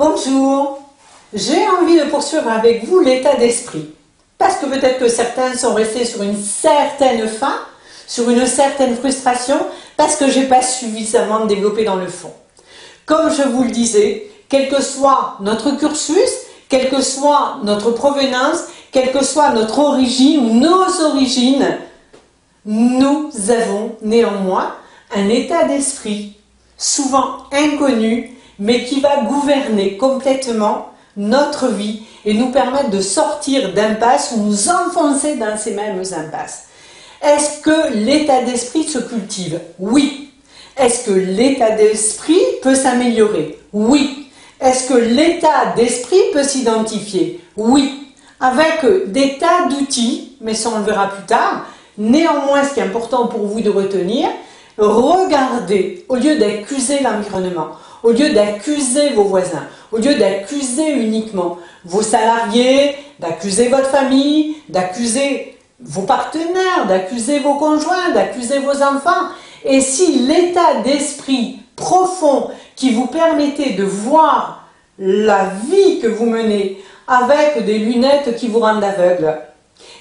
Bonjour, j'ai envie de poursuivre avec vous l'état d'esprit. Parce que peut-être que certains sont restés sur une certaine faim, sur une certaine frustration, parce que je n'ai pas suffisamment développé dans le fond. Comme je vous le disais, quel que soit notre cursus, quelle que soit notre provenance, quelle que soit notre origine ou nos origines, nous avons néanmoins un état d'esprit souvent inconnu, mais qui va gouverner complètement notre vie et nous permettre de sortir d'impasses ou nous enfoncer dans ces mêmes impasses. Est-ce que l'état d'esprit se cultive? Oui. Est-ce que l'état d'esprit peut s'améliorer? Oui. Est-ce que l'état d'esprit peut s'identifier? Oui. Avec des tas d'outils, mais ça on le verra plus tard. Néanmoins, ce qui est important pour vous de retenir, regardez, au lieu d'accuser l'environnement, au lieu d'accuser vos voisins, au lieu d'accuser uniquement vos salariés, d'accuser votre famille, d'accuser vos partenaires, d'accuser vos conjoints, d'accuser vos enfants, et si l'état d'esprit profond qui vous permettait de voir la vie que vous menez avec des lunettes qui vous rendent aveugle,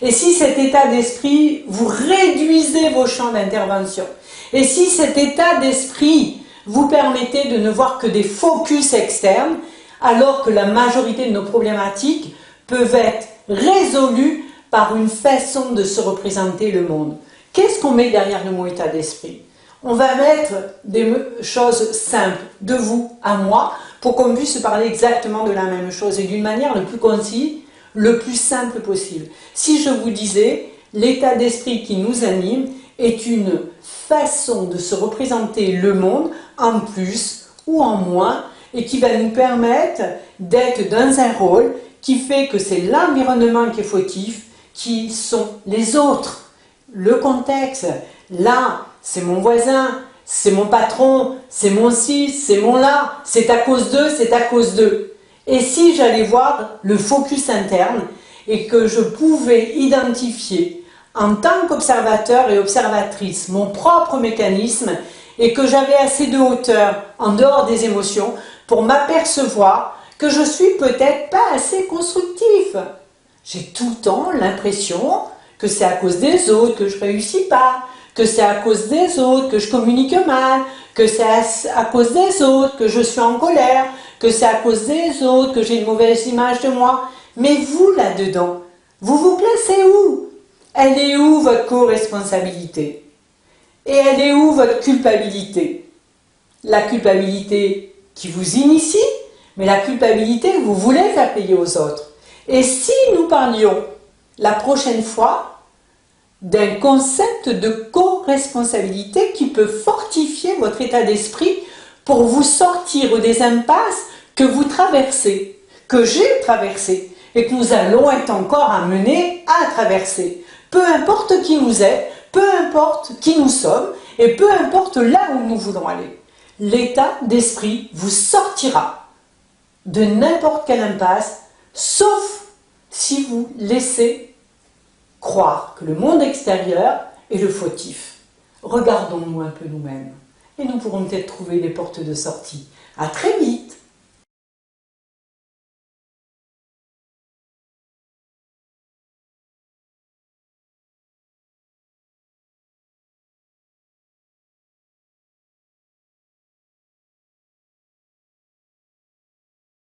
et si cet état d'esprit, vous réduisez vos champs d'intervention, et si cet état d'esprit vous permettait de ne voir que des focus externes, alors que la majorité de nos problématiques peuvent être résolues par une façon de se représenter le monde. Qu'est-ce qu'on met derrière le mot état d'esprit? On va mettre des choses simples, de vous à moi, pour qu'on puisse parler exactement de la même chose et d'une manière le plus concise, le plus simple possible. Si je vous disais, l'état d'esprit qui nous anime est une façon de se représenter le monde en plus ou en moins et qui va nous permettre d'être dans un rôle qui fait que c'est l'environnement qui est fautif, qui sont les autres, le contexte. Là, c'est mon voisin, c'est mon patron, c'est mon ci, c'est mon là, c'est à cause d'eux, c'est à cause d'eux. Et si j'allais voir le focus interne et que je pouvais identifier en tant qu'observateur et observatrice mon propre mécanisme et que j'avais assez de hauteur en dehors des émotions pour m'apercevoir que je suis peut-être pas assez constructif. J'ai tout le temps l'impression que c'est à cause des autres que je réussis pas, que c'est à cause des autres que je communique mal, que c'est à cause des autres que je suis en colère, que c'est à cause des autres que j'ai une mauvaise image de moi. Mais vous, là-dedans, vous vous placez où? Elle est où votre co-responsabilité? Et elle est où votre culpabilité? La culpabilité qui vous initie, mais la culpabilité que vous voulez faire payer aux autres. Et si nous parlions la prochaine fois d'un concept de co-responsabilité qui peut fortifier votre état d'esprit pour vous sortir des impasses que vous traversez, que j'ai traversées et que nous allons être encore amenés à traverser. Peu importe qui vous êtes, peu importe qui nous sommes et peu importe là où nous voulons aller. L'état d'esprit vous sortira de n'importe quelle impasse, sauf si vous laissez croire que le monde extérieur est le fautif. Regardons-nous un peu nous-mêmes et nous pourrons peut-être trouver des portes de sortie. À très vite!